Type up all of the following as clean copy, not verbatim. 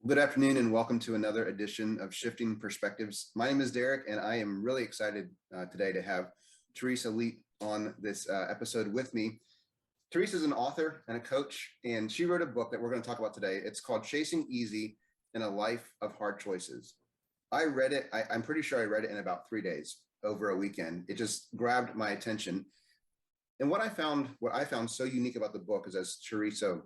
Good afternoon and welcome to another edition of Shifting Perspectives. My name is Derek and I am really excited today to have Teresa Leet on this episode with me. Teresa is an author and a coach, and she wrote a book that we're going to talk about today. It's called Chasing Easy in a Life of Hard Choices. I read it. I'm pretty sure I read it in about 3 days over a weekend. It just grabbed my attention. And what I found so unique about the book is, as Teresa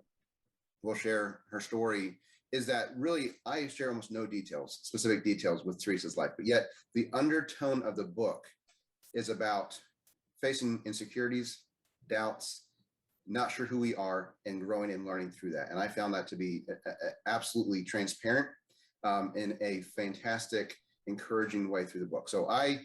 will share her story, is that really I share almost no specific details with Teresa's life, but yet the undertone of the book is about facing insecurities, doubts, not sure who we are, and growing and learning through that. And I found that to be absolutely transparent in a fantastic, encouraging way through the book. So I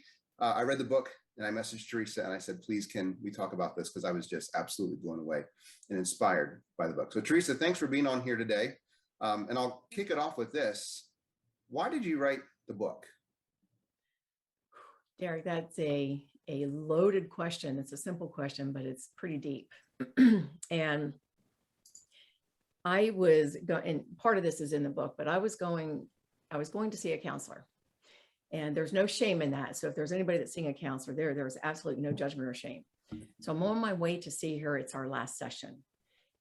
read the book and I messaged Teresa and I said, please, can we talk about this? Because I was just absolutely blown away and inspired by the book. So Teresa, thanks for being on here today. And I'll kick it off with this. Why did you write the book? Derek, that's a loaded question. It's a simple question, but it's pretty deep. And I was going, and part of this is in the book, but I was going to see a counselor, and there's no shame in that. So if there's anybody that's seeing a counselor, there's absolutely no judgment or shame. So I'm on my way to see her. It's our last session.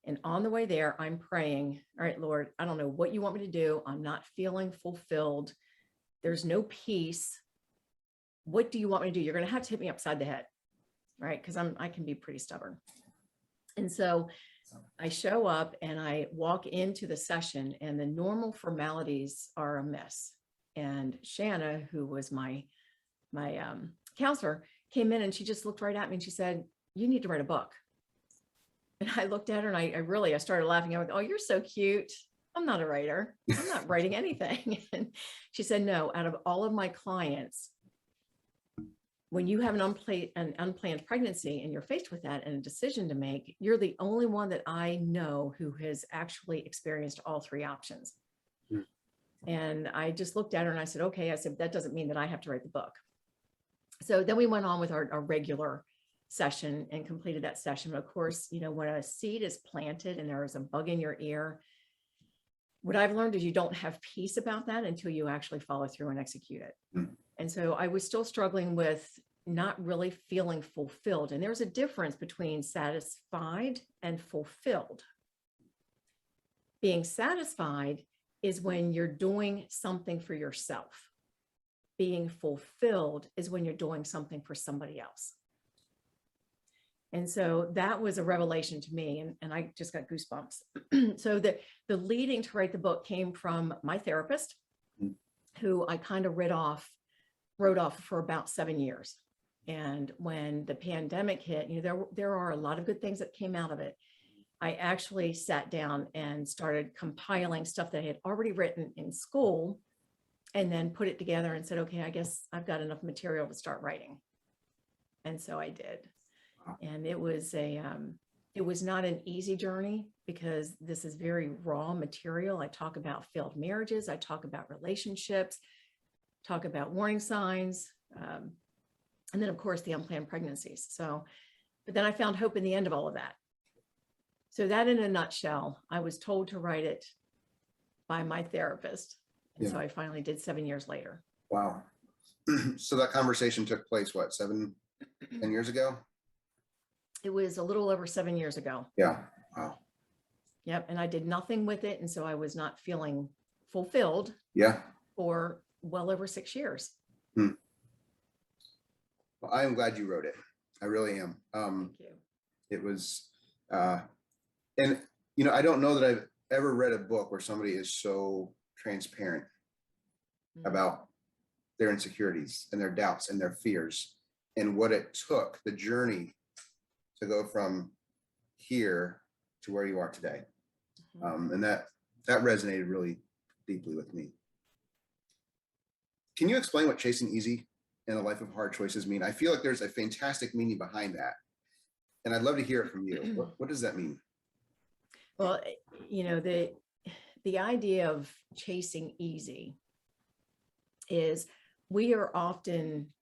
And on the way there, I'm praying, all right, Lord, I don't know what you want me to do. I'm not feeling fulfilled. There's no peace. What do you want me to do? You're going to have to hit me upside the head, right? Because I can be pretty stubborn. And so I show up and I walk into the session, and the normal formalities are a mess. And Shanna, who was my counselor, came in and she just looked right at me and she said, you need to write a book. And I looked at her and I started laughing. I went, oh, you're so cute. I'm not a writer. I'm not writing anything. And she said, no, out of all of my clients, when you have an unplanned pregnancy and you're faced with that and a decision to make, you're the only one that I know who has actually experienced all three options. Mm. And I just looked at her and I said, okay, I said, that doesn't mean that I have to write the book. So then we went on with our regular session and completed that session. Of course, you know, when a seed is planted and there is a bug in your ear, what I've learned is you don't have peace about that until you actually follow through and execute it. Mm. And so I was still struggling with not really feeling fulfilled. And there's a difference between satisfied and fulfilled. Being satisfied is when you're doing something for yourself. Being fulfilled is when you're doing something for somebody else. And so that was a revelation to me, and I just got goosebumps. So the leading to write the book came from my therapist, who I kind of wrote off for about 7 years. And when the pandemic hit, you know, there are a lot of good things that came out of it. I actually sat down and started compiling stuff that I had already written in school, and then put it together and said, okay, I guess I've got enough material to start writing. And so I did. And it was not an easy journey, because this is very raw material. I talk about failed marriages. I talk about relationships, talk about warning signs. And then of course the unplanned pregnancies. So, but then I found hope in the end of all of that. So that in a nutshell, I was told to write it by my therapist. And so I finally did 7 years later. Wow. So that conversation took place, what, 10 years ago? It was a little over 7 years ago. Yeah. Wow. Yep. And I did nothing with it. And so I was not feeling fulfilled. Yeah. For well over 6 years. Well, I am glad you wrote it. I really am. Thank you. It was, and you know, I don't know that I've ever read a book where somebody is so transparent about their insecurities and their doubts and their fears and what it took, the journey to go from here to where you are today. And that resonated really deeply with me. Can you explain what chasing easy in a life of hard choices mean? I feel like there's a fantastic meaning behind that, and I'd love to hear it from you. What does that mean? Well, you know, the idea of chasing easy is we are often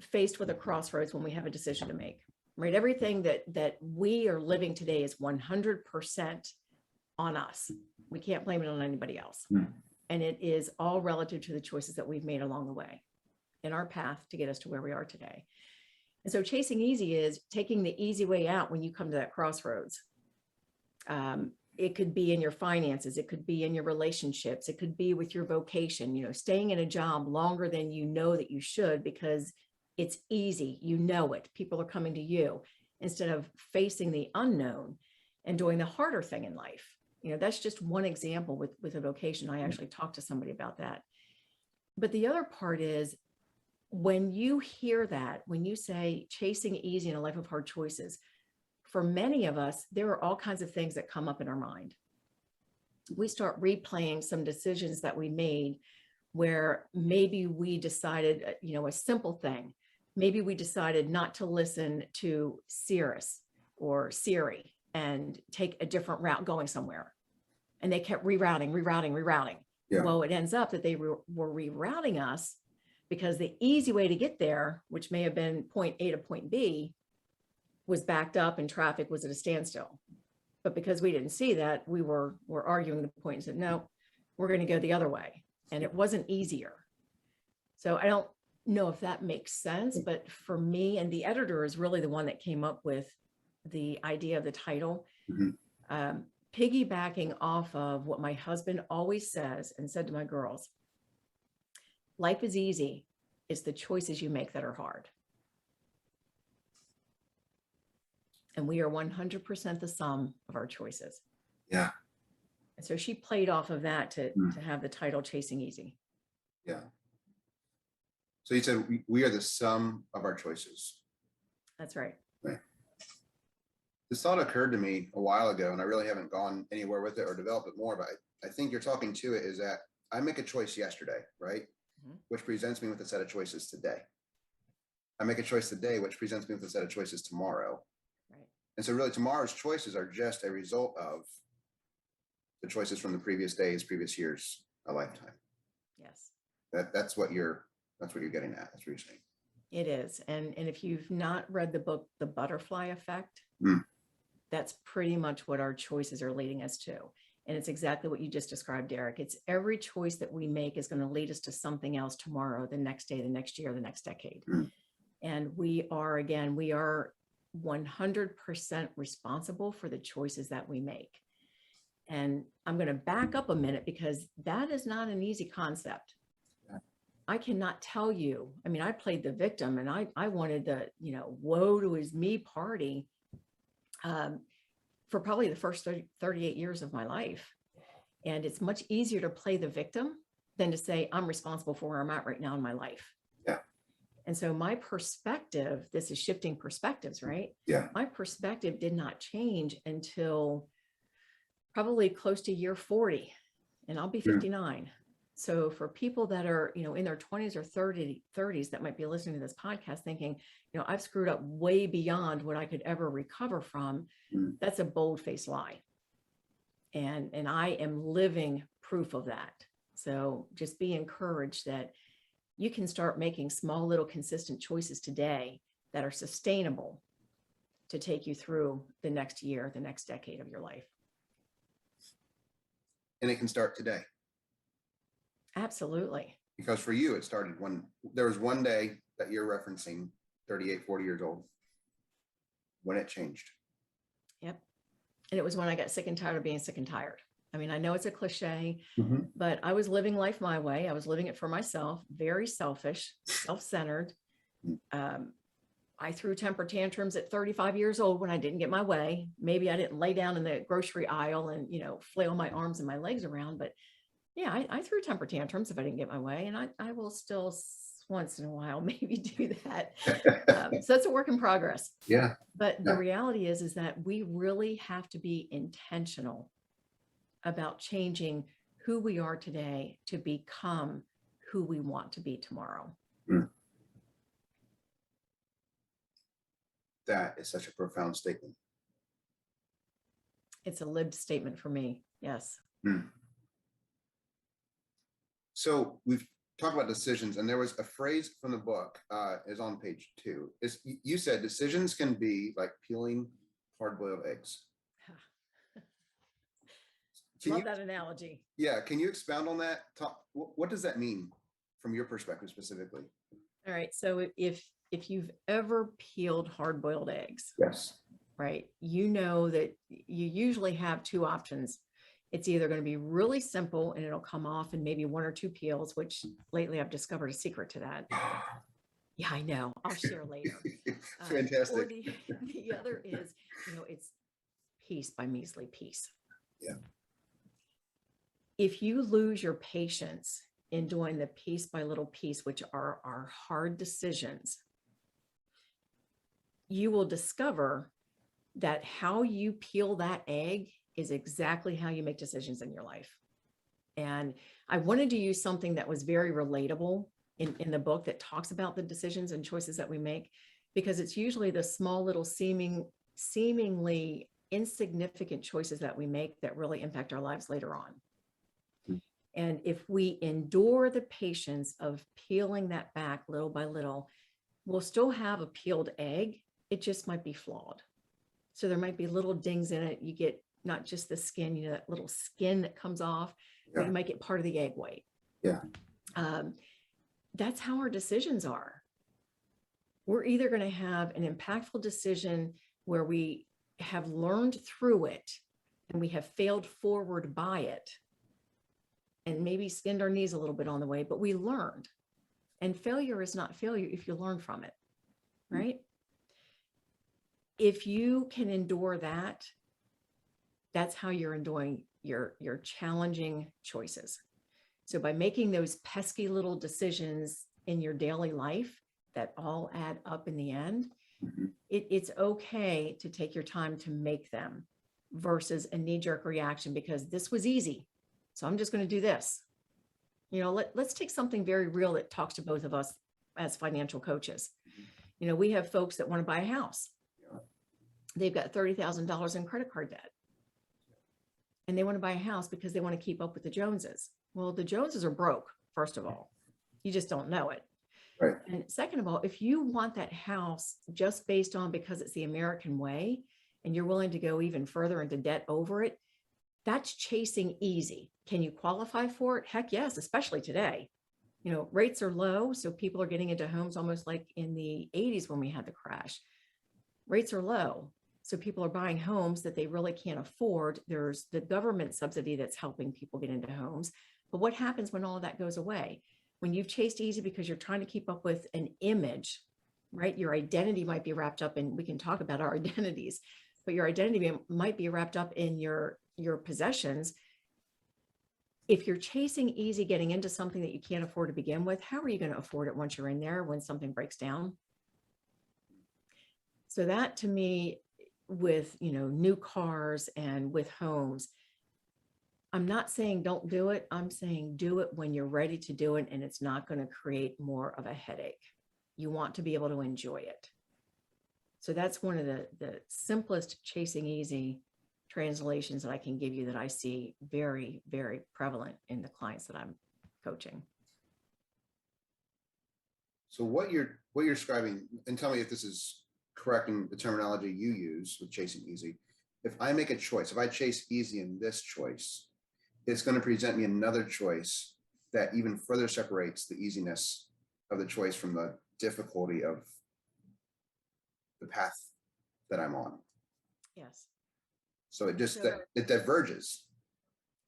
faced with a crossroads when we have a decision to make, right? Everything that we are living today is 100% on us. We can't blame it on anybody else. And it is all relative to the choices that we've made along the way in our path to get us to where we are today. And so chasing easy is taking the easy way out when you come to that crossroads. It could be in your finances. It could be in your relationships. It could be with your vocation, staying in a job longer than you know that you should because it's easy. You know it. People are coming to you instead of facing the unknown and doing the harder thing in life. That's just one example with a vocation. I actually talked to somebody about that. But the other part is when you hear that, when you say chasing easy in a life of hard choices, for many of us, there are all kinds of things that come up in our mind. We start replaying some decisions that we made where maybe we decided, a simple thing. Maybe we decided not to listen to Siri and take a different route going somewhere. And they kept rerouting. Yeah. Well, it ends up that they were rerouting us because the easy way to get there, which may have been point A to point B, was backed up and traffic was at a standstill. But because we didn't see that, we were arguing the point and said, no, we're going to go the other way. And it wasn't easier. So I don't know if that makes sense, but for me, and the editor is really the one that came up with the idea of the title, piggybacking off of what my husband always says and said to my girls, life is easy. It's the choices you make that are hard. And we are 100% the sum of our choices. Yeah. And so she played off of that to have the title Chasing Easy. Yeah. So you said we are the sum of our choices. That's right. Right. This thought occurred to me a while ago, and I really haven't gone anywhere with it or developed it more, but I think you're talking to it is that I make a choice yesterday, right? Which presents me with a set of choices today. I make a choice today, which presents me with a set of choices tomorrow. Right. And so really tomorrow's choices are just a result of the choices from the previous days, previous years, a lifetime. Yes. That's what you're getting at. That's what you're saying. It is. And if you've not read the book, The Butterfly Effect, that's pretty much what our choices are leading us to. And it's exactly what you just described, Derek. It's every choice that we make is going to lead us to something else tomorrow, the next day, the next year, the next decade. And we are 100% responsible for the choices that we make. And I'm going to back up a minute because that is not an easy concept. I cannot tell you. I mean, I played the victim and I wanted the, woe to his me party for probably the first 38 years of my life. And it's much easier to play the victim than to say, I'm responsible for where I'm at right now in my life. Yeah. And so my perspective, this is shifting perspectives, right? Yeah. My perspective did not change until probably close to year 40, and I'll be 59. So for people that are, in their 20s or 30s that might be listening to this podcast thinking, I've screwed up way beyond what I could ever recover from, that's a bold-faced lie. And I am living proof of that. So just be encouraged that you can start making small, little consistent choices today that are sustainable to take you through the next year, the next decade of your life. And it can start today. Absolutely. Because for you, it started when there was one day that you're referencing, 38, 40 years old, when it changed. Yep. And it was when I got sick and tired of being sick and tired. I mean, I know it's a cliche, but I was living life my way. I was living it for myself, very selfish, self-centered. I threw temper tantrums at 35 years old when I didn't get my way. Maybe I didn't lay down in the grocery aisle and, flail my arms and my legs around, but yeah, I threw temper tantrums if I didn't get my way. And I will still once in a while maybe do that. So that's a work in progress. Yeah. But the reality is that we really have to be intentional about changing who we are today to become who we want to be tomorrow. That is such a profound statement. It's a lived statement for me. Yes. So we've talked about decisions, and there was a phrase from the book, is on page 2. You said decisions can be like peeling hard-boiled eggs. Can Love you, that analogy. yeah, can you expound on that? What does that mean from your perspective specifically? All right. So if you've ever peeled hard-boiled eggs, Yes. right, you know that you usually have two options. It's either going to be really simple and it'll come off in maybe one or two peels, which lately I've discovered a secret to that. Yeah, I know. I'll share later. Or Fantastic. the other is, it's piece by measly piece. Yeah. If you lose your patience in doing the piece by little piece, which are our hard decisions, you will discover that how you peel that egg is exactly how you make decisions in your life. And I wanted to use something that was very relatable in the book that talks about the decisions and choices that we make, because it's usually the small little seemingly insignificant choices that we make that really impact our lives later on. And if we endure the patience of peeling that back little by little, we'll still have a peeled egg. It just might be flawed. So there might be little dings in it. You get not just the skin, that little skin that comes off, but you might get part of the egg white. Yeah. That's how our decisions are. We're either going to have an impactful decision where we have learned through it and we have failed forward by it, and maybe skinned our knees a little bit on the way, but we learned. And failure is not failure if you learn from it, right? If you can endure that, that's how you're enduring your challenging choices. So by making those pesky little decisions in your daily life that all add up in the end, it's okay to take your time to make them versus a knee-jerk reaction because this was easy, so I'm just going to do this. Let's take something very real that talks to both of us as financial coaches. We have folks that want to buy a house. They've got $30,000 in credit card debt. And they want to buy a house because they want to keep up with the Joneses. Well, the Joneses are broke, first of all. You just don't know it. Right. And second of all, if you want that house just based on because it's the American way, and you're willing to go even further into debt over it, that's chasing easy. Can you qualify for it? Heck yes, especially today. Rates are low, so people are getting into homes almost like in the 80s when we had the crash. Rates are low, so people are buying homes that they really can't afford. There's the government subsidy that's helping people get into homes. But what happens when all of that goes away? When you've chased easy because you're trying to keep up with an image, right? Your identity might be wrapped up in, we can talk about our identities, but your identity might be wrapped up in your possessions. If you're chasing easy, getting into something that you can't afford to begin with, how are you going to afford it once you're in there when something breaks down? So that to me, with, new cars and with homes, I'm not saying don't do it. I'm saying do it when you're ready to do it and it's not going to create more of a headache. You want to be able to enjoy it. So that's one of the simplest chasing easy translations that I can give you that I see very, very prevalent in the clients that I'm coaching. So what you're describing, and tell me if this is correct in the terminology you use with chasing easy. If I make a choice, if I chase easy in this choice, it's going to present me another choice that even further separates the easiness of the choice from the difficulty of the path that I'm on. Yes. So it diverges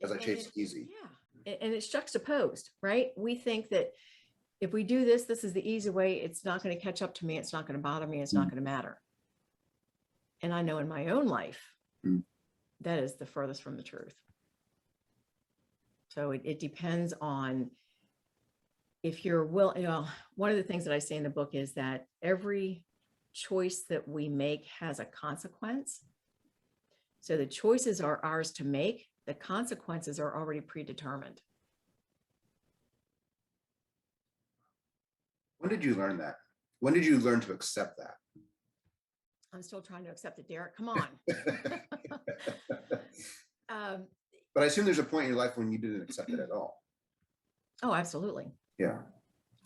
as I chase easy. Yeah. And it's juxtaposed, right? We think that if we do this, this is the easy way. It's not going to catch up to me. It's not going to bother me. It's not going to matter. And I know in my own life, that is the furthest from the truth. So it depends on if you're willing. One of the things that I say in the book is that every choice that we make has a consequence. So the choices are ours to make. The consequences are already predetermined. When did you learn that? When did you learn to accept that? I'm still trying to accept it, Derek. Come on. But I assume there's a point in your life when you didn't accept it at all. Oh, absolutely. Yeah.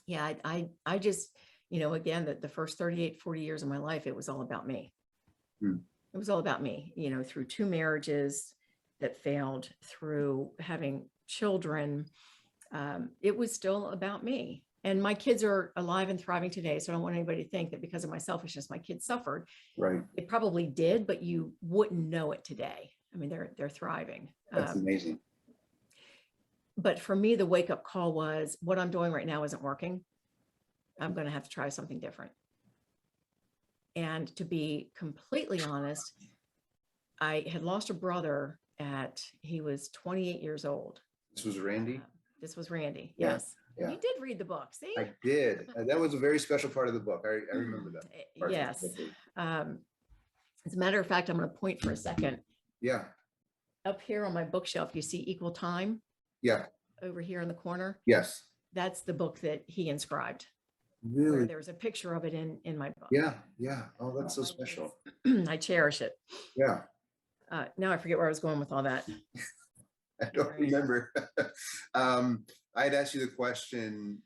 Yeah. I just, again, the first 38, 40 years of my life, it was all about me. It was all about me, through 2 marriages, that failed, through having children, it was still about me. And my kids are alive and thriving today. So I don't want anybody to think that because of my selfishness, my kids suffered. Right. It probably did, but you wouldn't know it today. I mean, they're thriving. That's amazing. But for me, the wake up call was, what I'm doing right now isn't working. I'm going to have to try something different. And to be completely honest, I had lost a brother he was 28 years old. This was Randy? This was Randy. Yeah, Yes. yeah. You did read the book. See? I did. That was a very special part of the book. I remember that. Yes. As a matter of fact, I'm going to point for a second. Yeah. Up here on my bookshelf, you see Equal Time? Yeah. Over here in the corner? Yes. That's the book that he inscribed. Really? There's a picture of it in my book. Yeah. Yeah. Oh, that's so special. I cherish it. Yeah. Now I forget where I was going with all that. I don't remember. I had asked you the question,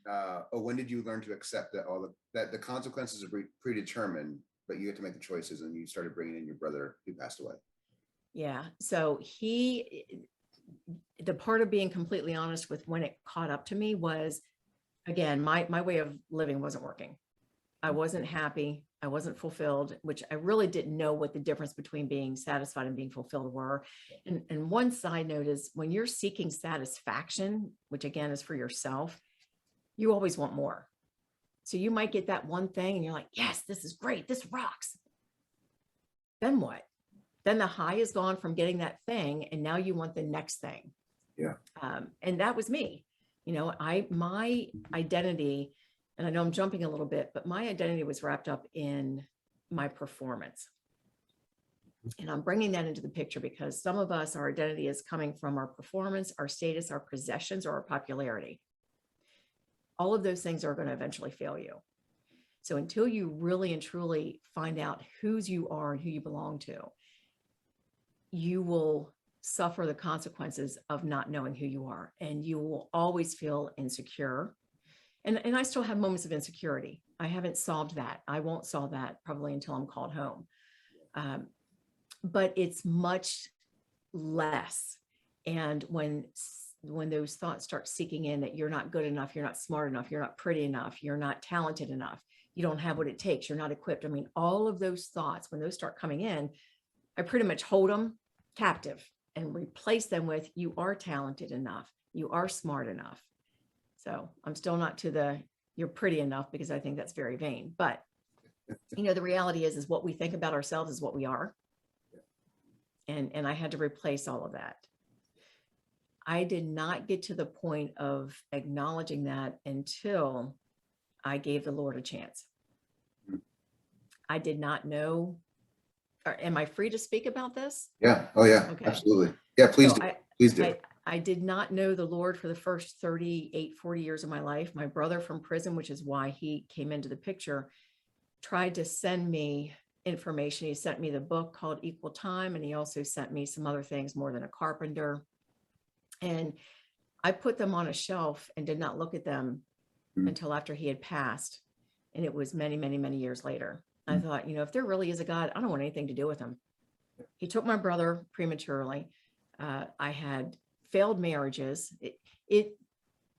when did you learn to accept that the consequences are predetermined, but you get to make the choices, and you started bringing in your brother who passed away? Yeah. So the part of being completely honest with when it caught up to me was, again, my way of living wasn't working. I wasn't happy. I wasn't fulfilled, which I really didn't know what the difference between being satisfied and being fulfilled were. And one side note is, when you're seeking satisfaction, which again is for yourself, you always want more. So you might get that one thing and you're like, yes, this is great. This rocks. Then what? Then the high is gone from getting that thing, and now you want the next thing. Yeah. And that was me. My identity, and I know I'm jumping a little bit, but my identity was wrapped up in my performance. And I'm bringing that into the picture because some of us, our identity is coming from our performance, our status, our possessions, or our popularity. All of those things are going to eventually fail you. So until you really and truly find out whose you are and who you belong to, you will suffer the consequences of not knowing who you are, and you will always feel insecure. And I still have moments of insecurity. I haven't solved that. I won't solve that probably until I'm called home. But it's much less. And when those thoughts start seeking in that you're not good enough, you're not smart enough, you're not pretty enough, you're not talented enough, you don't have what it takes, you're not equipped. I mean, all of those thoughts, when those start coming in, I pretty much hold them captive and replace them with, you are talented enough, you are smart enough. So I'm still not to you're pretty enough, because I think that's very vain. But, the reality is what we think about ourselves is what we are. And I had to replace all of that. I did not get to the point of acknowledging that until I gave the Lord a chance. I did not know. Am I free to speak about this? Yeah. Oh yeah. Okay. Absolutely. Yeah. Please do. Please do. I did not know the Lord for the first 38, 40 years of my life. My brother from prison, which is why he came into the picture, tried to send me information. He sent me the book called Equal Time, and he also sent me some other things, More Than a Carpenter. And I put them on a shelf and did not look at them until after he had passed. And it was many, many, many years later. I thought, if there really is a God, I don't want anything to do with him. He took my brother prematurely. I had failed marriages. It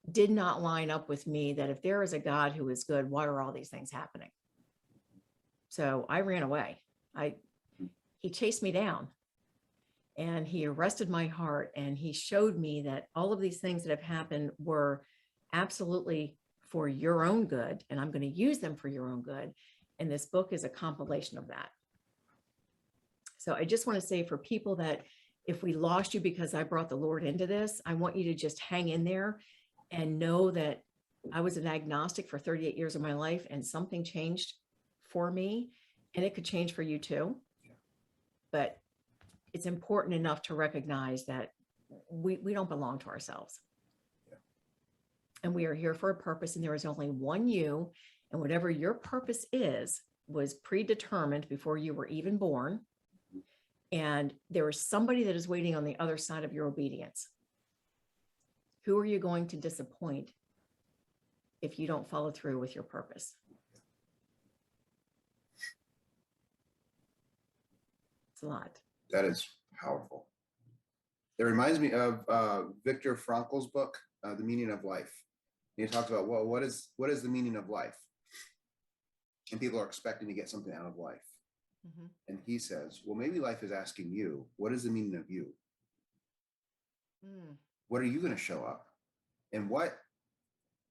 did not line up with me that if there is a God who is good, why are all these things happening? So I ran away. He chased me down, and he arrested my heart, and he showed me that all of these things that have happened were absolutely for your own good, and I'm going to use them for your own good. And this book is a compilation of that. So I just want to say, for people that, if we lost you because I brought the Lord into this, I want you to just hang in there and know that I was an agnostic for 38 years of my life, and something changed for me, and it could change for you too. But it's important enough to recognize that we don't belong to ourselves. And we are here for a purpose, and there is only one you, and whatever your purpose is was predetermined before you were even born. And there is somebody that is waiting on the other side of your obedience. Who are you going to disappoint if you don't follow through with your purpose? It's a lot. That is powerful. It reminds me of Viktor Frankl's book, The Meaning of Life. And he talks about, well, what is the meaning of life? And people are expecting to get something out of life. Mhm. And he says, well, maybe life is asking you, what is the meaning of you? Mm. What are you going to show up? And what,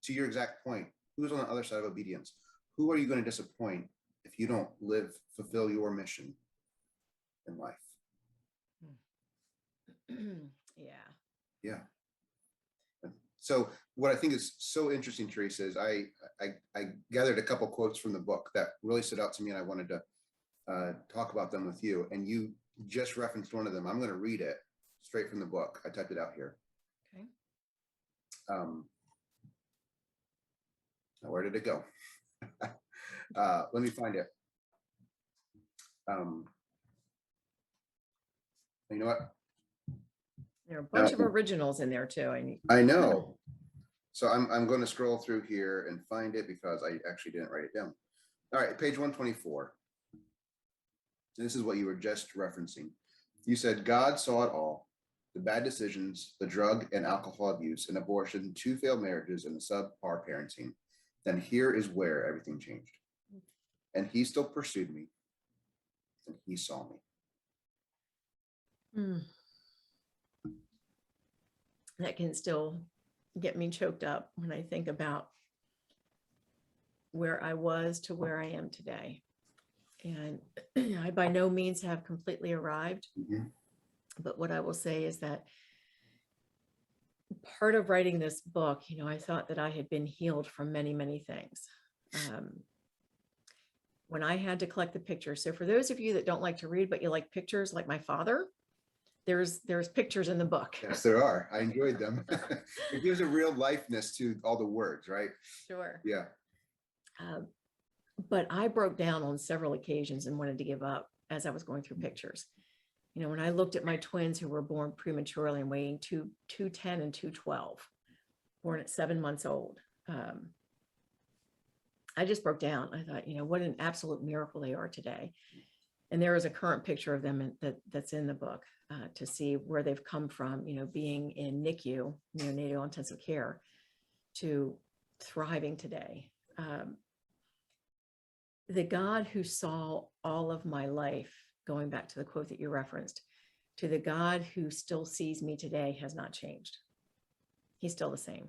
to your exact point, who's on the other side of obedience? Who are you going to disappoint if you don't fulfill your mission in life? Yeah. Yeah. So what I think is so interesting, Teresa, is I gathered a couple quotes from the book that really stood out to me, and I wanted to talk about them with you. And you just referenced one of them. I'm going to read it straight from the book. I typed it out here. Okay. Now where did it go? Let me find it. You know what? There are a bunch of originals in there too. I know. So I'm going to scroll through here and find it because I actually didn't write it down. All right, page 124. This is what you were just referencing. You said God saw it all, the bad decisions, the drug and alcohol abuse, and abortion, 2 failed marriages, and the subpar parenting. Then here is where everything changed. And he still pursued me, and he saw me. Mm. That can still get me choked up when I think about where I was to where I am today. And I by no means have completely arrived. Mm-hmm. But what I will say is that part of writing this book, I thought that I had been healed from many, many things. When I had to collect the pictures. So for those of you that don't like to read, but you like pictures like my father, there's pictures in the book. Yes, there are. I enjoyed them. It gives a real lifeness to all the words, right? Sure. Yeah. But I broke down on several occasions and wanted to give up as I was going through pictures. When I looked at my twins who were born prematurely and weighing 210 and 212, born at 7 months old, I just broke down. I thought, what an absolute miracle they are today. And there is a current picture of them that's in the book to see where they've come from, being in NICU, neonatal intensive care, to thriving today. The God who saw all of my life, going back to the quote that you referenced, to the God who still sees me today has not changed. He's still the same.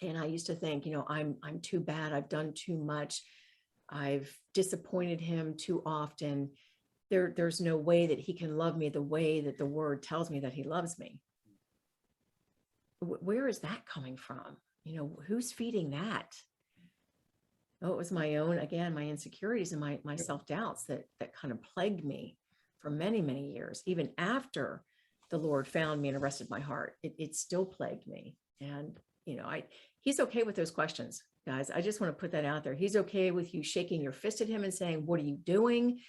And I used to think, I'm too bad. I've done too much. I've disappointed him too often. There's no way that he can love me the way that the word tells me that he loves me. Where is that coming from? Who's feeding that? Oh, it was my own, again, my insecurities and my self-doubts that kind of plagued me for many, many years. Even after the Lord found me and arrested my heart, it still plagued me. And, he's okay with those questions, guys. I just want to put that out there. He's okay with you shaking your fist at him and saying, what are you doing?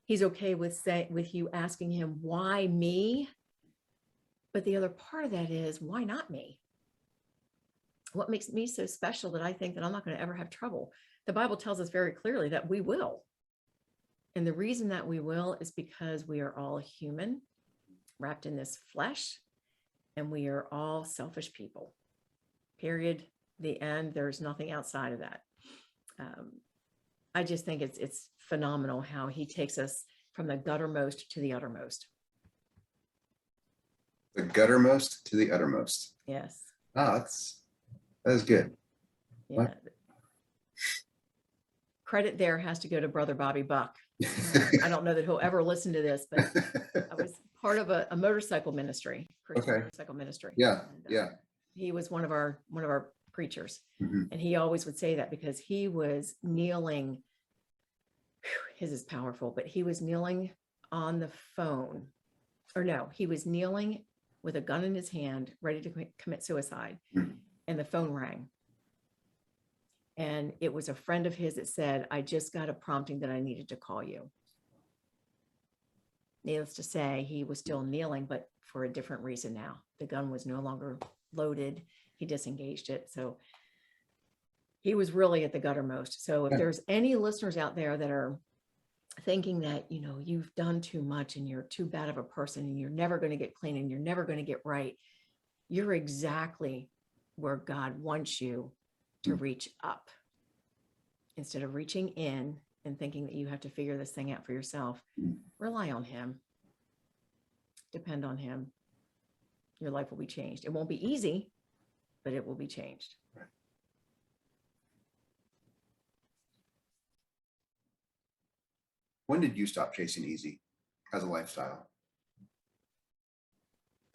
He's okay with you asking him, why me? But the other part of that is, why not me? What makes me so special that I think that I'm not going to ever have trouble? The Bible tells us very clearly that we will. And the reason that we will is because we are all human, wrapped in this flesh, and we are all selfish people. Period. The end. There's nothing outside of that. I just think it's phenomenal how he takes us from the guttermost to the uttermost. The guttermost to the uttermost. Yes. Ah, that is good. Yeah. What? Credit there has to go to Brother Bobby Buck. I don't know that he'll ever listen to this, but I was part of a motorcycle ministry, Christian motorcycle ministry. Yeah. And, yeah. He was one of our preachers. Mm-hmm. And he always would say that because he was kneeling. His is powerful, but he was kneeling on the phone, or no, he was kneeling with a gun in his hand, ready to commit suicide. Mm-hmm. And the phone rang. And it was a friend of his that said, I just got a prompting that I needed to call you. Needless to say, he was still kneeling, but for a different reason now. The gun was no longer loaded. He disengaged it. So he was really at the guttermost. So if there's any listeners out there that are thinking that, you've done too much and you're too bad of a person and you're never going to get clean and you're never going to get right, you're exactly where God wants you to reach up instead of reaching in and thinking that you have to figure this thing out for yourself. Rely on him. Depend on him. Your life will be changed. It won't be easy, but it will be changed. Right. When did you stop chasing easy as a lifestyle?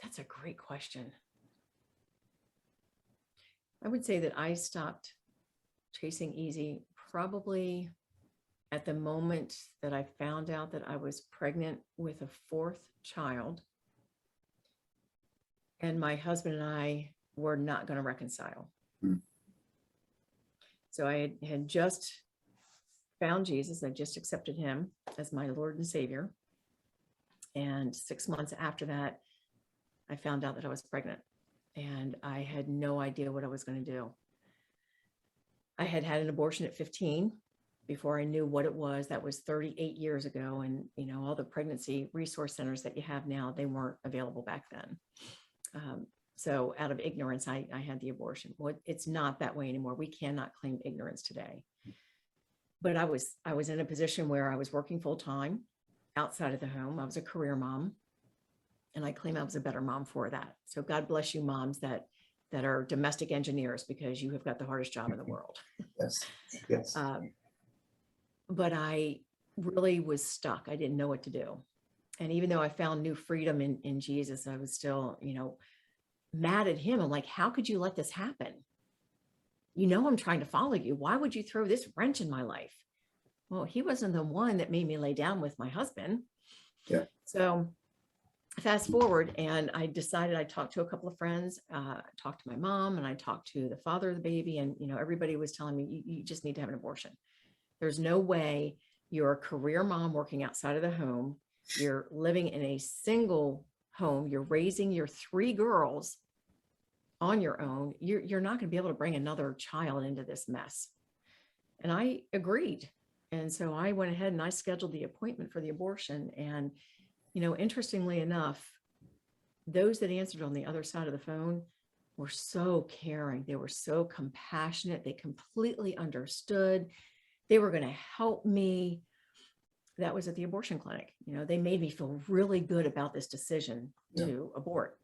That's a great question. I would say that I stopped chasing easy probably at the moment that I found out that I was pregnant with a fourth child, and my husband and I were not going to reconcile. So I had just found Jesus. I just accepted him as my Lord and Savior. And 6 months after that, I found out that I was pregnant, and I had no idea what I was going to do. I had had an abortion at 15 before I knew what it was. That was 38 years ago. And, all the pregnancy resource centers that you have now, they weren't available back then. So out of ignorance, I had the abortion. Well, it's not that way anymore. We cannot claim ignorance today. But I was in a position where I was working full time outside of the home. I was a career mom, and I claim I was a better mom for that. So God bless you moms that are domestic engineers, because you have got the hardest job in the world. Yes. Yes. But I really was stuck. I didn't know what to do. And even though I found new freedom in Jesus, I was still, mad at him. I'm like, how could you let this happen? I'm trying to follow you. Why would you throw this wrench in my life? Well, he wasn't the one that made me lay down with my husband. Yeah. So fast forward, and I decided, I talked to a couple of friends, talked to my mom, and I talked to the father of the baby. And, everybody was telling me, you just need to have an abortion. There's no way you're a career mom working outside of the home. You're living in a single home. You're raising your 3 girls on your own. You're not going to be able to bring another child into this mess. And I agreed. And so I went ahead and I scheduled the appointment for the abortion. And, interestingly enough, those that answered on the other side of the phone were so caring. They were so compassionate. They completely understood. They were going to help me. That was at the abortion clinic. They made me feel really good about this decision to abort.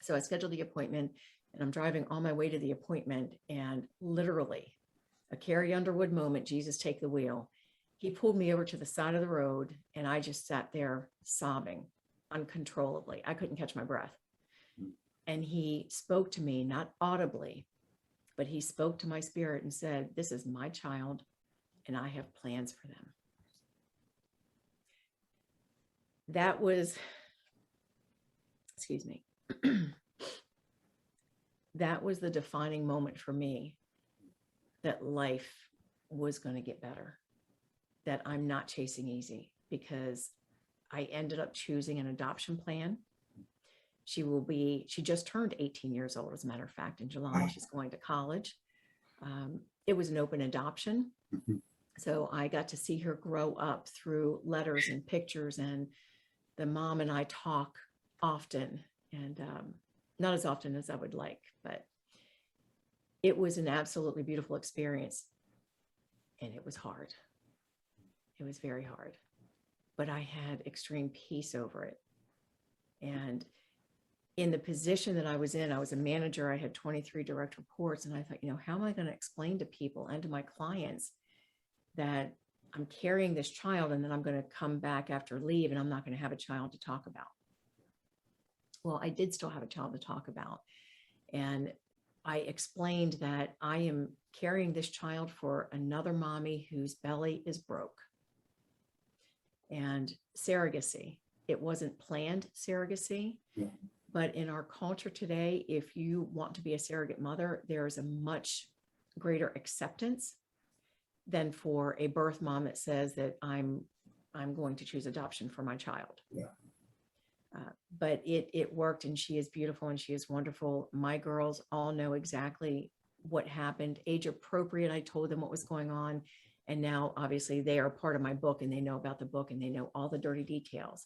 So I scheduled the appointment, and I'm driving on my way to the appointment, and literally a Carrie Underwood moment, Jesus take the wheel. He pulled me over to the side of the road, and I just sat there sobbing uncontrollably. I couldn't catch my breath. And he spoke to me, not audibly, but he spoke to my spirit and said, this is my child, and I have plans for them. That was, excuse me, that was the defining moment for me, that life was going to get better, that I'm not chasing easy, because I ended up choosing an adoption plan. She just turned 18 years old, as a matter of fact, in July. She's going to college. It was an open adoption. So I got to see her grow up through letters and pictures, and the mom and I talk often, and not as often as I would like, but it was an absolutely beautiful experience. And it was hard. It was very hard, but I had extreme peace over it. And in the position that I was in, I was a manager. I had 23 direct reports. And I thought, how am I going to explain to people and to my clients that I'm carrying this child, and then I'm going to come back after leave, and I'm not going to have a child to talk about? Well, I did still have a child to talk about. And I explained that I am carrying this child for another mommy whose belly is broke. And surrogacy, it wasn't planned surrogacy, but in our culture today, if you want to be a surrogate mother, there is a much greater acceptance than for a birth mom that says that I'm going to choose adoption for my child. But it worked, and she is beautiful and she is wonderful. My girls all know exactly what happened, age appropriate. I told them what was going on, And now obviously they are part of my book and they know about the book and they know all the dirty details.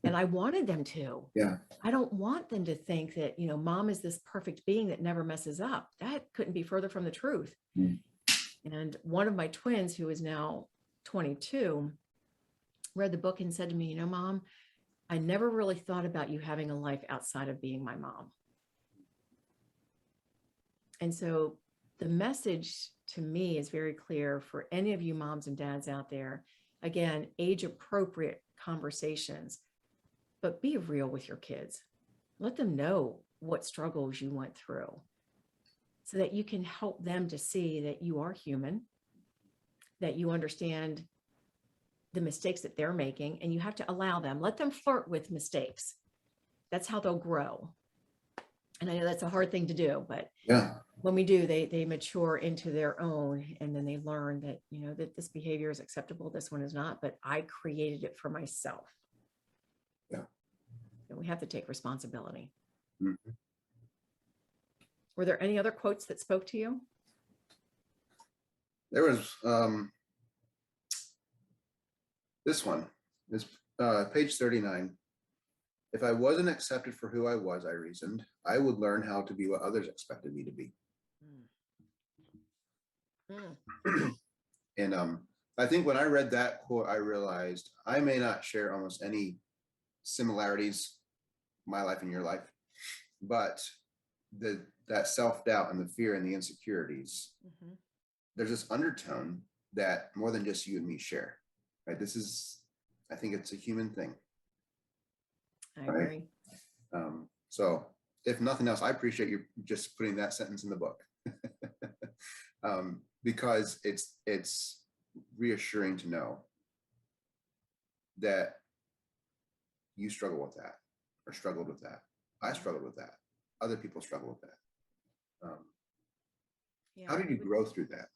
And I wanted them to. Yeah. I don't want them to think that, mom is this perfect being that never messes up. That couldn't be further from the truth. Mm. And one of my twins, who is now 22, read the book and said to me, Mom, I never really thought about you having a life outside of being my mom. And so the message to me is very clear for any of you moms and dads out there. Again, age appropriate conversations, but be real with your kids. Let them know what struggles you went through so that you can help them to see that you are human, that you understand the mistakes that they're making, and you have to allow them, let them flirt with mistakes. That's how they'll grow. And I know that's a hard thing to do, but Yeah. when we do, they mature into their own, and then they learn that, that this behavior is acceptable, this one is not, but I created it for myself. Yeah. And we have to take responsibility. Mm-hmm. Were there any other quotes that spoke to you? There was this one. This page 39. If I wasn't accepted for who I was, I reasoned, I would learn how to be what others expected me to be. And I think when I read that quote, I realized I may not share almost any similarities, my life and your life, but that self-doubt and the fear and the insecurities, there's this undertone that more than just you and me share, right? I think it's a human thing. I agree. So if nothing else, I appreciate you just putting that sentence in the book. Because it's reassuring to know that you struggle with that or struggled with that. I struggled with that. Other people struggle with that. How did you grow through that?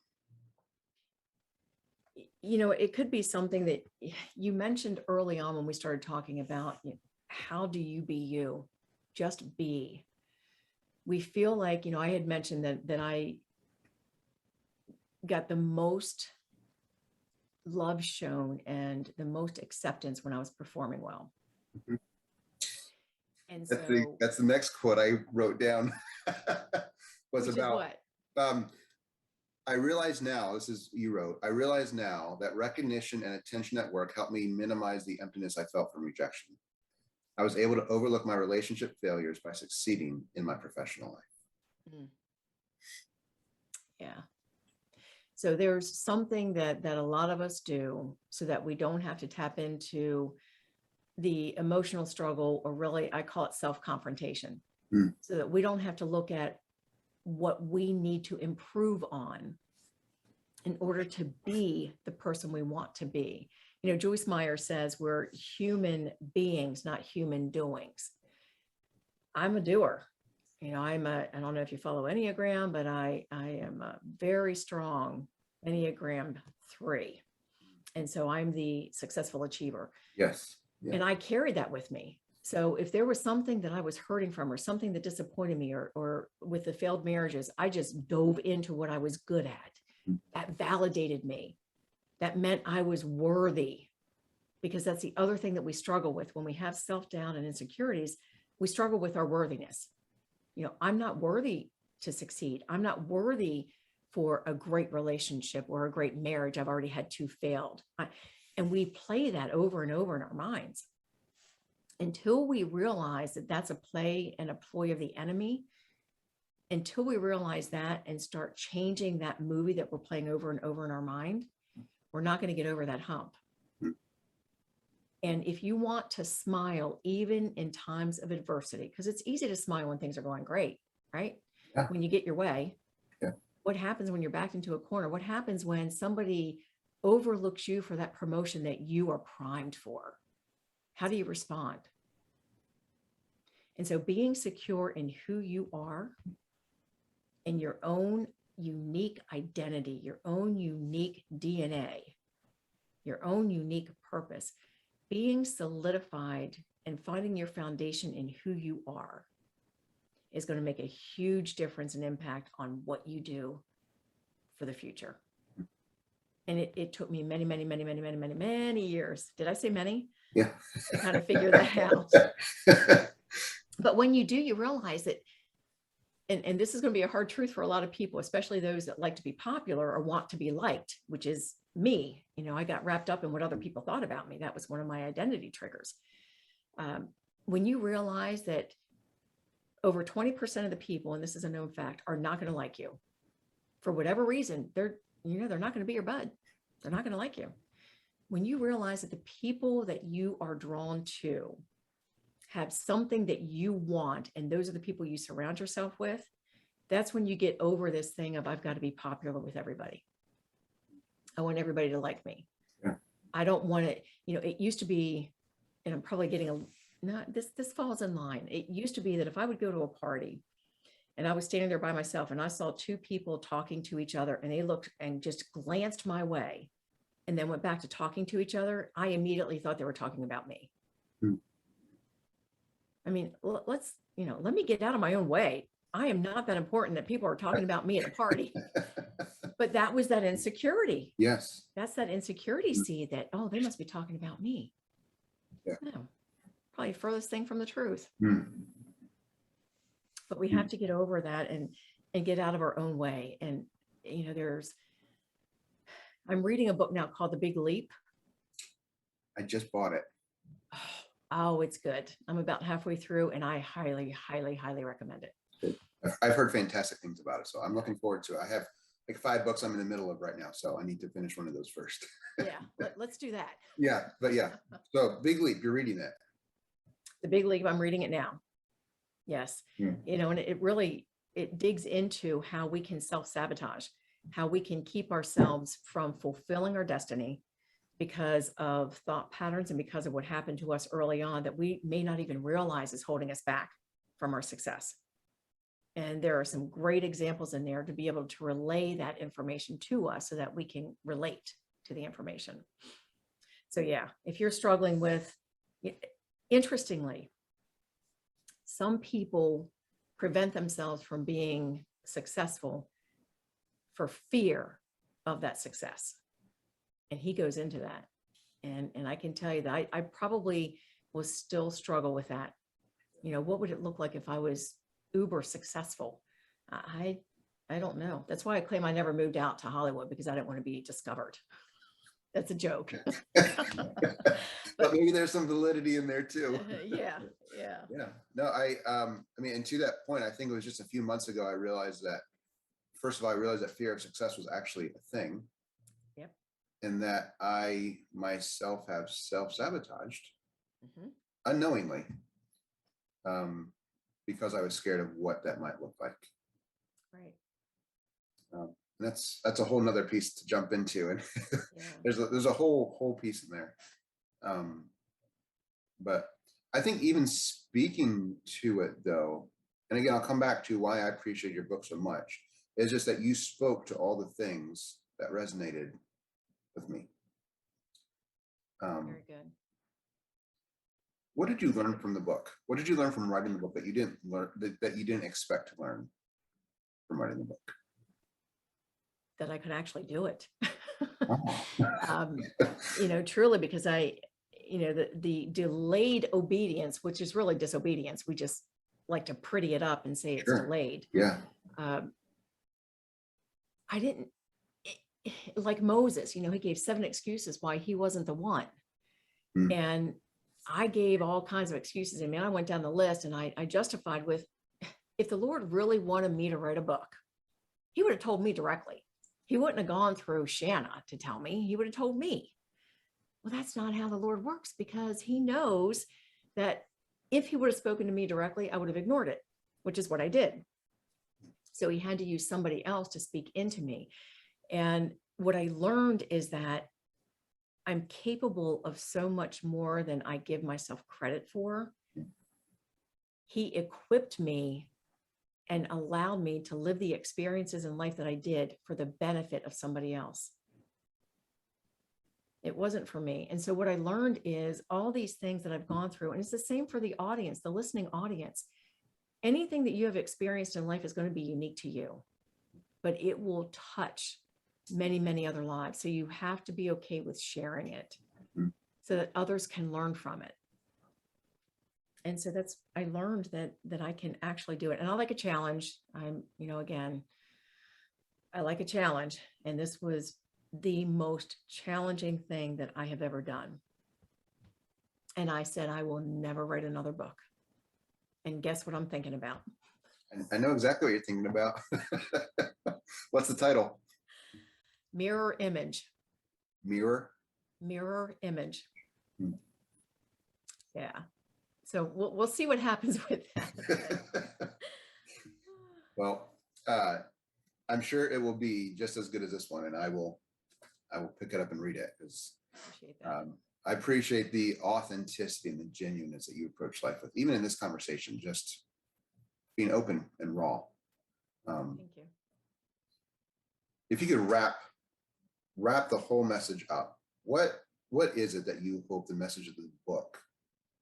It could be something that you mentioned early on when we started talking about, how do you be you? Just be. We feel like, I had mentioned that I got the most love shown and the most acceptance when I was performing well. Mm-hmm. And that's the next quote I wrote down. was about what? I realize now, you wrote, I realize now that recognition and attention at work helped me minimize the emptiness I felt from rejection. I was able to overlook my relationship failures by succeeding in my professional life. Yeah. So there's something that a lot of us do so that we don't have to tap into the emotional struggle, or really, I call it self-confrontation, so that we don't have to look at what we need to improve on in order to be the person we want to be. Joyce Meyer says we're human beings, not human doings. I'm a doer. I don't know if you follow Enneagram, but I am a very strong Enneagram 3. And so I'm the successful achiever. Yes. Yeah. And I carried that with me. So if there was something that I was hurting from, or something that disappointed me, or with the failed marriages, I just dove into what I was good at. That validated me. That meant I was worthy, because that's the other thing that we struggle with when we have self-doubt and insecurities. We struggle with our worthiness. I'm not worthy to succeed. I'm not worthy for a great relationship or a great marriage. I've already had 2 failed. And we play that over and over in our minds until we realize that that's a play and a ploy of the enemy. Until we realize that and start changing that movie that we're playing over and over in our mind, we're not going to get over that hump. And if you want to smile, even in times of adversity, because it's easy to smile when things are going great, right? Yeah. When you get your way. Yeah. What happens when you're backed into a corner? What happens when somebody overlooks you for that promotion that you are primed for? How do you respond? And so being secure in who you are, in your own unique identity, your own unique DNA, your own unique purpose, being solidified and finding your foundation in who you are is going to make a huge difference and impact on what you do for the future. And it took me many years. Did I say many? Yeah. To kind of figure that out. But when you do, you realize that, and this is going to be a hard truth for a lot of people, especially those that like to be popular or want to be liked, which is me. I got wrapped up in what other people thought about me. That was one of my identity triggers. When you realize that over 20% of the people, and this is a known fact, are not going to like you for whatever reason, they're not going to be your bud. They're not going to like you. When you realize that the people that you are drawn to have something that you want, and those are the people you surround yourself with, that's when you get over this thing of, I've got to be popular with everybody. I want everybody to like me. Yeah. I don't want it. It used to be, and I'm probably getting this falls in line. It used to be that if I would go to a party and I was standing there by myself and I saw two people talking to each other and they looked and just glanced my way and then went back to talking to each other, I immediately thought they were talking about me. I mean, let me get out of my own way. I am not that important that people are talking about me at a party. But that was that insecurity. Yes. That's that insecurity seed that, oh, they must be talking about me. Yeah. No, probably furthest thing from the truth. Mm. But we have to get over that and get out of our own way. And, I'm reading a book now called The Big Leap. I just bought it. Oh, it's good. I'm about halfway through and I highly, highly, highly recommend it. I've heard fantastic things about it. So I'm looking forward to it. I have like 5 books I'm in the middle of right now. So I need to finish one of those first. Yeah, let's do that. Yeah, but yeah. So Big Leap, you're reading that. The Big Leap, I'm reading it now. Yes. Hmm. And it digs into how we can self-sabotage, how we can keep ourselves from fulfilling our destiny because of thought patterns and because of what happened to us early on that we may not even realize is holding us back from our success. And there are some great examples in there to be able to relay that information to us so that we can relate to the information. So yeah, if you're struggling with, interestingly, some people prevent themselves from being successful for fear of that success. And he goes into that. And I can tell you that I probably will still struggle with that. What would it look like if I was uber successful? I don't know. That's why I claim I never moved out to Hollywood, because I didn't want to be discovered. That's a joke. But maybe there's some validity in there too. Yeah. No, I mean, and to that point, I think it was just a few months ago, I realized that, first of all, I realized that fear of success was actually a thing. Yep. And that I myself have self-sabotaged unknowingly, because I was scared of what that might look like. Right. That's a whole nother piece to jump into, and Yeah. there's a whole piece in there. But I think even speaking to it though, and again, I'll come back to why I appreciate your book so much, is just that you spoke to all the things that resonated with me. Very good. What did you learn from the book? What did you learn from writing the book that you didn't learn, that you didn't expect to learn from writing the book? That I could actually do it. Oh. Truly, because the delayed obedience, which is really disobedience. We just like to pretty it up and say it's Sure. delayed. Yeah. I didn't, like Moses, he gave 7 excuses why he wasn't the one. And I gave all kinds of excuses. I mean, I went down the list and I justified with, if the Lord really wanted me to write a book, he would have told me directly. He wouldn't have gone through Shanna to tell me. He would have told me. Well, that's not how the Lord works, because he knows that if he would have spoken to me directly, I would have ignored it, which is what I did. So he had to use somebody else to speak into me. And what I learned is that I'm capable of so much more than I give myself credit for. He equipped me and allowed me to live the experiences in life that I did for the benefit of somebody else. It wasn't for me. And so what I learned is all these things that I've gone through, and it's the same for the audience, the listening audience. Anything that you have experienced in life is going to be unique to you, but it will touch many, many other lives. So you have to be okay with sharing it Mhm. so that others can learn from it. And so I learned that I can actually do it. And I like a challenge. Again, I like a challenge. And this was the most challenging thing that I have ever done. And I said, I will never write another book. And guess what I'm thinking about? I know exactly what you're thinking about. What's the title? Mirror image. Mirror? Mirror image. Hmm. Yeah. So we'll see what happens with that. Well, I'm sure it will be just as good as this one, and I will pick it up and read it because Appreciate that. I appreciate the authenticity and the genuineness that you approach life with, even in this conversation, just being open and raw. Thank you. If you could wrap the whole message up, what is it that you hope the message of the book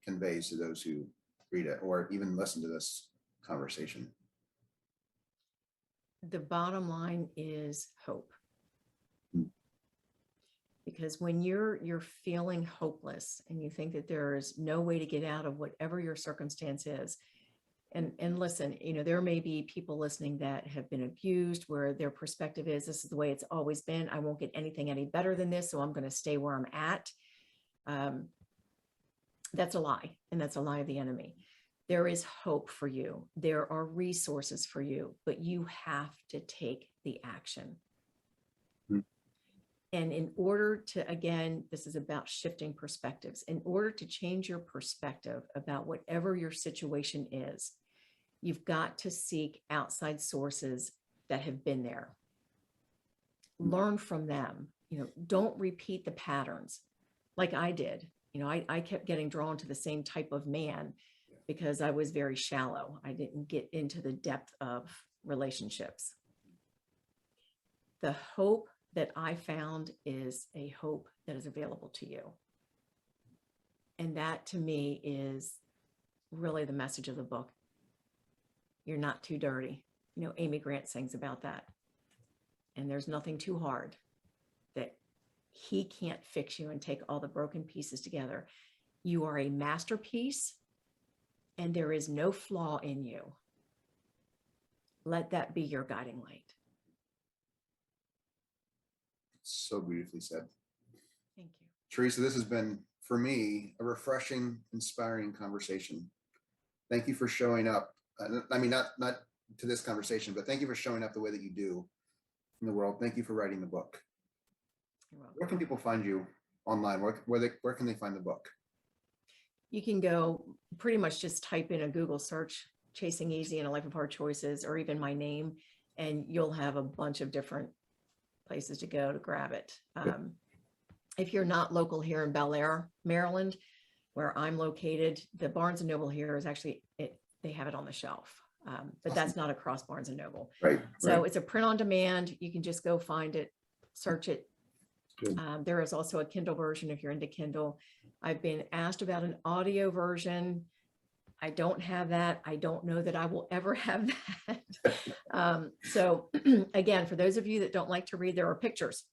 conveys to those who read it or even listen to this conversation? The bottom line is hope. Hmm. Because when you're feeling hopeless and you think that there is no way to get out of whatever your circumstance is, and listen, there may be people listening that have been abused where their perspective is, this is the way it's always been. I won't get anything any better than this, so I'm going to stay where I'm at. That's a lie, and that's a lie of the enemy. There is hope for you. There are resources for you, but you have to take the action. Hmm. And in order to, again, this is about shifting perspectives. In order to change your perspective about whatever your situation is, you've got to seek outside sources that have been there. Learn from them. Don't repeat the patterns like I did. I kept getting drawn to the same type of man because I was very shallow. I didn't get into the depth of relationships. The hope that I found is a hope that is available to you. And that to me is really the message of the book. You're not too dirty. Amy Grant sings about that. And there's nothing too hard that he can't fix you and take all the broken pieces together. You are a masterpiece and there is no flaw in you. Let that be your guiding light. So beautifully said. Thank you. Teresa, this has been, for me, a refreshing, inspiring conversation. Thank you for showing up. I mean, not to this conversation, but thank you for showing up the way that you do in the world. Thank you for writing the book. You're welcome. Where can people find you online? Where can they find the book? You can go pretty much just type in a Google search, Chasing Easy and a Life of Hard Choices, or even my name, and you'll have a bunch of different places to go to grab it. If you're not local here in Bel Air, Maryland, where I'm located, the Barnes & Noble here is actually, they have it on the shelf, but that's not across Barnes & Noble. Right. So it's a print on demand. You can just go find it, search it. Good. There is also a Kindle version if you're into Kindle. I've been asked about an audio version. I don't have that. I don't know that I will ever have that. So again, for those of you that don't like to read, there are pictures.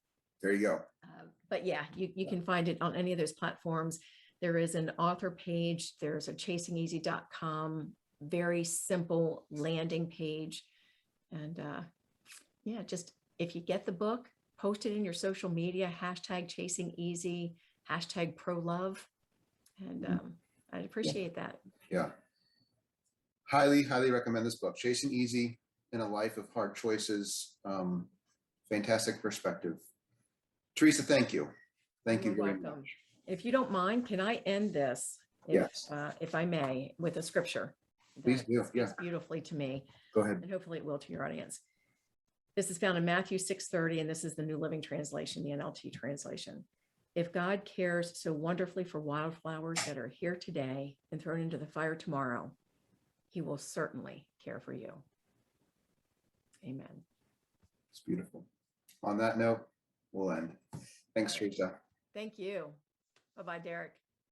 There you go. But yeah, you can find it on any of those platforms. There is an author page. There's a chasingeasy.com, very simple landing page. And yeah, just if you get the book, post it in your social media, #ChasingEasy, #ProLove. And I'd appreciate that. Yeah. Highly, highly recommend this book, Chasing Easy in a Life of Hard Choices. Fantastic perspective. Teresa, thank you. Thank you very much. If you don't mind, can I end this, if I may, with a scripture? Please do. Yeah. Speaks beautifully to me. Go ahead. And hopefully it will to your audience. This is found in Matthew 6:30, and this is the New Living Translation, the NLT translation. If God cares so wonderfully for wildflowers that are here today and thrown into the fire tomorrow, he will certainly care for you. Amen. It's beautiful. On that note, we'll end. Thanks, Teresa. Thank you. Bye-bye, Derek.